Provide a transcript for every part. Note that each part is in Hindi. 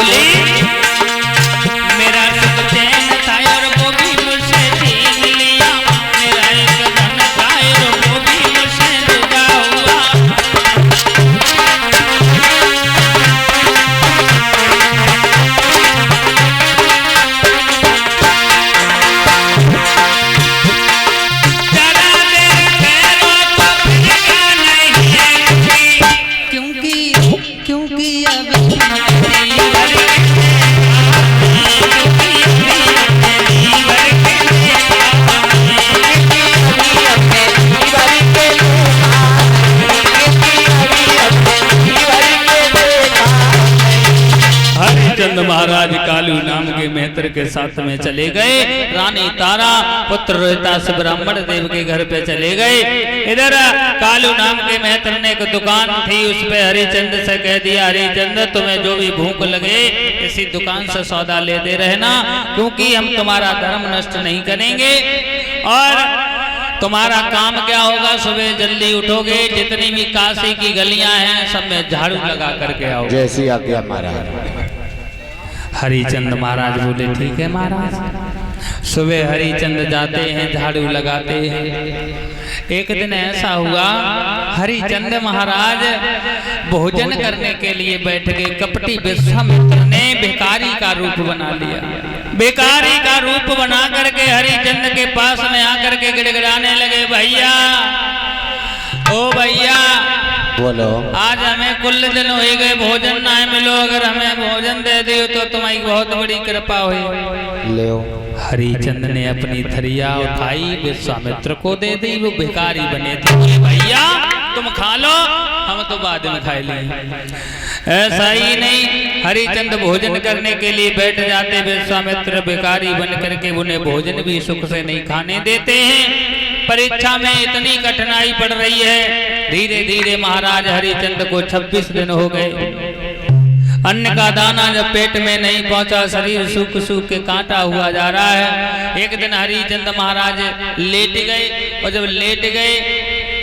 बोली मेरा सुख चैन था और वो भी मुझसे छीन लिया, मेरा एक धन था और वो भी मुझसे जुदा हुआ। हरिचंद महाराज कालू नाम के मेहतर के साथ में चले गए। रानी तारा पुत्र रोहितास ब्राह्मण देव के घर पे चले गए। इधर कालू नाम के मेहतर ने एक दुकान थी, उस पे हरिचंद से कह दिया, हरिचंद तुम्हें जो भी भूख लगे इसी दुकान से सौदा लेते रहना, क्योंकि हम तुम्हारा धर्म नष्ट नहीं करेंगे। और तुम्हारा काम क्या होगा, सुबह जल्दी उठोगे, जितनी भी काशी की गलियां हैं सब में झाड़ू लगा करके आओ। जैसी आज्ञा महाराज। हरिचंद महाराज बोले ठीक है महाराज। सुबह हरिचंद जाते हैं, झाड़ू लगाते हैं। एक दिन ऐसा हुआ, हरिचंद महाराज भोजन करने के लिए बैठ गए। कपटी विश्वामित्र ने भिखारी का रूप बना लिया। भिखारी का रूप बना करके हरिचंद के पास में आकर के गिड़गिड़ाने लगे, भैया ओ भैया बोलो, आज हमें कुल दिन हो गए भोजन ना मिलो, अगर हमें भोजन दे दियो तो तुम्हारी बहुत बड़ी कृपा हुई। ले हरिचंद ने अपनी थरिया उठाई, विश्वामित्र को दे दी। वो भिखारी बने थे, बोले भैया तुम खा लो, हम तो बाद में खाए लेंगे। ऐसा ही नहीं, हरिचंद भोजन करने के लिए बैठ जाते, विश्वामित्र भिखारी बन करके उन्हें भोजन भी सुख से नहीं खाने देते हैं। परीक्षा में इतनी कठिनाई पड़ रही है। धीरे धीरे महाराज हरिचंद को 26 दिन हो गए। अन्न का दाना जब पेट में नहीं पहुंचा, शरीर सूख सूख के कांटा हुआ जा रहा है। एक दिन हरिचंद महाराज लेट गए, और जब लेट गए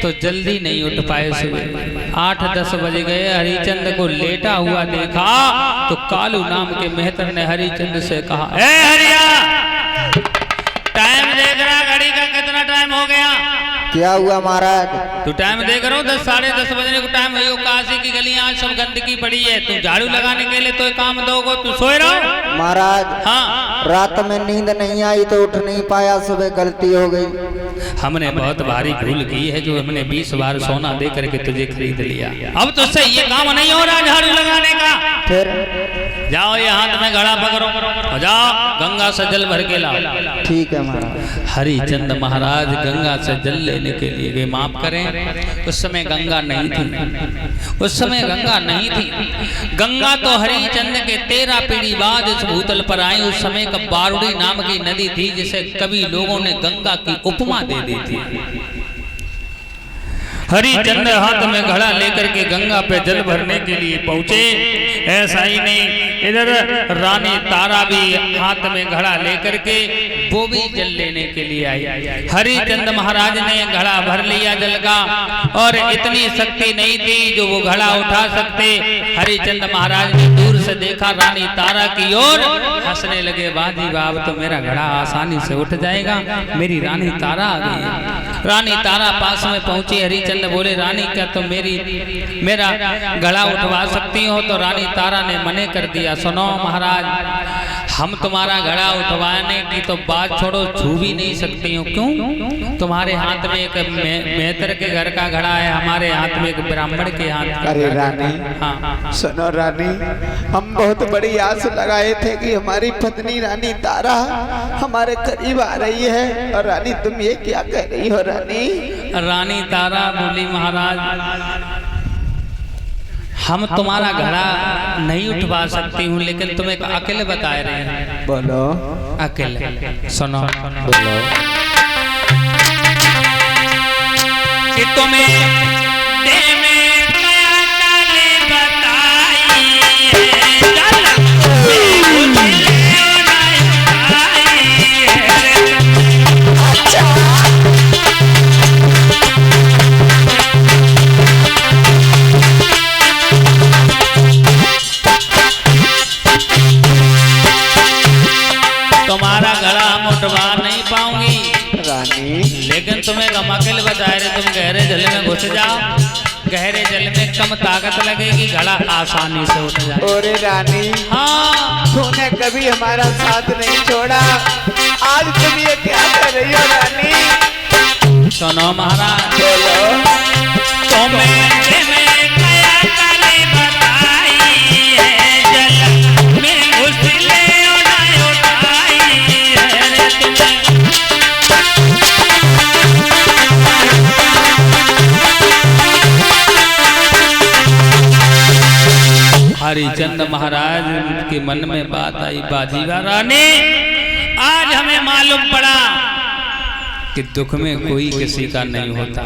तो जल्दी नहीं उठ पाए। सुबह 8-10 बज गए, हरिचंद को लेटा हुआ देखा तो कालू नाम के मेहतर ने हरिचंद से कहा, ए हरिया, टाइम देख रहा, घड़ी का कितना टाइम हो गया? क्या हुआ महाराज? तू टाइम देख रहा हो, 10-10:30 बजने को टाइम है। काशी की गलियां आज सब गंदगी पड़ी है, तू झाड़ू लगाने के लिए तो एक काम दोगे, तू सोए रहो। महाराज हाँ, रात में नींद नहीं आई तो उठ नहीं पाया, सुबह गलती हो गई। हमने बहुत भारी भूल की है जो हमने 20 बार सोना दे करके तुझे खरीद लिया। अब तो सही ये काम नहीं हो रहा झाड़ू लगाने का। फिर जाओ, ये हाथ में घड़ा पकड़ो, जाओ गंगा से जल भर के लाओ। ठीक है महाराज। हरिचंद महाराज गंगा से जल लेने के लिए गए। माफ करें, उस समय गंगा नहीं थी, उस समय गंगा नहीं थी। गंगा तो हरिचंद के 13 पीढ़ी बाद इस भूतल पर आई। उस समय का बारुड़ी नाम की नदी थी, जिसे कभी लोगों ने गंगा की उपमा दे दी थी। हरिचंद हाथ में घड़ा लेकर के गंगा पे जल भरने के लिए पहुंचे। ऐसा ही नहीं, इधर रानी तारा भी हाथ में घड़ा लेकर के वो भी जल लेने के लिए आई। हरिचंद महाराज ने घड़ा भर लिया जल का, और इतनी शक्ति नहीं थी जो वो घड़ा उठा सकते। हरिचंद महाराज ने दूर से देखा रानी तारा की ओर, हंसने लगे, वाजी वाह, तो मेरा घड़ा आसानी से उठ जाएगा, मेरी रानी तारा आ गई। रानी तारा पास में पहुंची। हरिचंद बोले, रानी क्या तुम मेरा घड़ा उठवा सकती हो? तो रानी तारा ने मने कर दिया, सुनो महाराज, हम तुम्हारा घड़ा उठवाने की तो बात छोड़ो, छू भी नहीं सकती हूँ। क्यों? तुम्हारे हाथ में एक मेहतर के घर का घड़ा है, हमारे हाथ में एक ब्राह्मण के हाथ का। अरे रानी, हाँ सुनो रानी, हम बहुत बड़ी आस लगाए थे कि हमारी पत्नी रानी तारा हमारे करीब आ रही है, और रानी तुम ये क्या कह रही हो? रानी रानी तारा बोली, महाराज हम तुम्हारा घड़ा नहीं उठवा सकती हूँ, लेकिन तुम एक अकेले बता रहे हैं। बोलो। अकेले सुनो, बोलो। कि तुम्हें घुस जाओ, गहरे जल में कम ताकत लगेगी, घड़ा आसानी से उठ जाए। ओरे रानी, हाँ तूने कभी हमारा साथ नहीं छोड़ा, आज तुम ये क्या कर रही हो रानी? सुनो महाराज, बोलो। हरिचंद महाराज के मन में बात आई, बाजीवा रानी, आज हमें मालूम पड़ा कि दुख में कोई किसी का नहीं होता।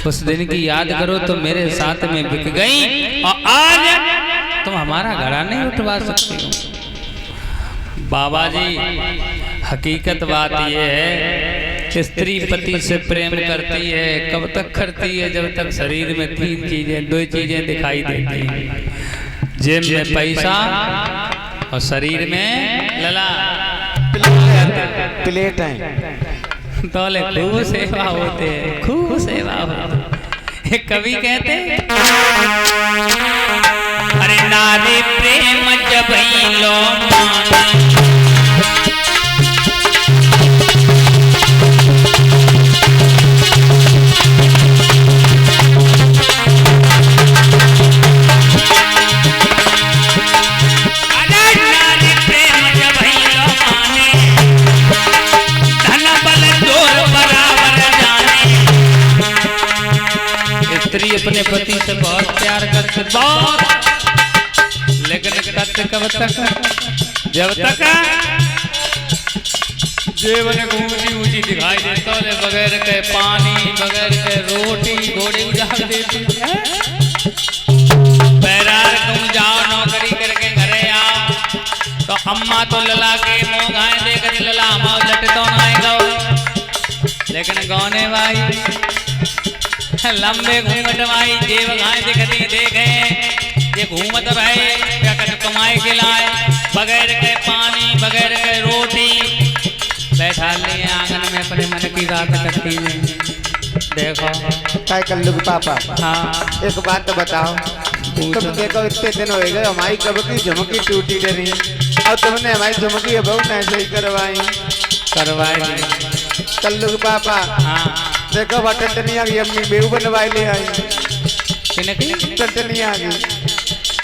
उस दिन की याद करो तो मेरे साथ में बिक गई, और आज तुम हमारा घड़ा नहीं उठवा सकती हो। बाबा जी, हकीकत बात यह है, स्त्री पति से प्रेम करती है, कब तक करती है? जब तक शरीर में दो चीजें दिखाई देती हैं, जेब में पैसा और शरीर में लला प्लेट है। तोले खूब सेवा होते, खूब सेवा होते। एक कवि कहते, अरे नारी प्रेम जब लो माना, अपने पति से बहुत प्यार करते, बहुत, लेकिन करते कब तक? जब तक जेवन ऊंची ऊंची दिखाई देता है, बगैर के पानी, बगैर के रोटी, घोड़े उजाड़ देती है। पैरार तुम जाओ नौकरी करके घरे आओ, तो अम्मा तो लला के मुँह गाय देकर लला हम लट तो ना गो, लेकिन गौने भाई लंबे घूंघट माई जेब गाय दिखती देखे, ये घूमत रहे क्या कर कमाए के लाए, बगैर के पानी, बगैर के रोटी, बैठा ले आंगन में अपने मन की बात करती है। देखो काय कर लूँ पापा? हाँ एक बात तो बताओ, तुम देखो इतने दिन हो गए हमारी कब की झुमकी टूटी डरी, और तुमने हमारी झुमकी बहुत ऐसे ही करवाई कल्लू पापा। हाँ देखो टंटनिया की अम्मी बेहू बनवाई ले आई, टंटनिया की।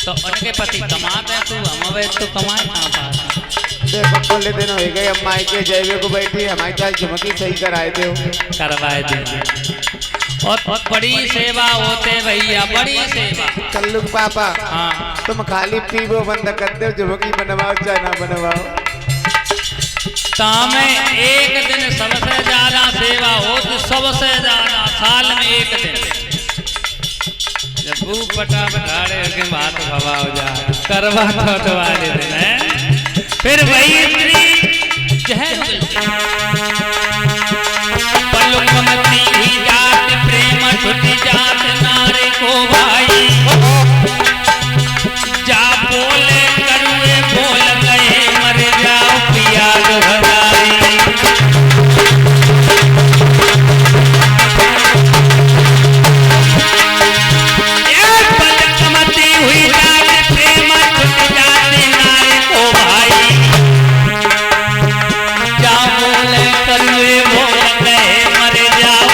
तो उनके पति कमाते हैं, तू हम तो कमाए कहाँ पास? देखो पहले दिन हो गए अम्मा के जैवे को बैठी, हमारी चाहे झुमकी सही कराए दे, करवाए दे। और बड़ी सेवा होते भैया, बड़ी सेवा। कल्लू पापा, हाँ तुम खाली पीबो बंद कर दो, झुमकी बनवाओ चाहे ना बनवाओ। में एक दिन सबसे ज्यादा सेवा हो, तो सबसे ज्यादा साल में एक दिन, जब भूख पटा बठाड़े के बात हवा हो जाए, करवा तो वाले दिन है, फिर वही स्त्री जहर पलुकमती हुई जात, प्रेम छुटी जात नारे को भाई, जा बोले करुए बोल गए, मर जाओ पिया घराई। पलकमती हुई जात, प्रेम छुट जाते नारे को भाई, जा बोले करुए बोल गए, मर जाओ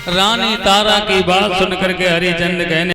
रानी तारा की बात सुन करके हरिचंद कहने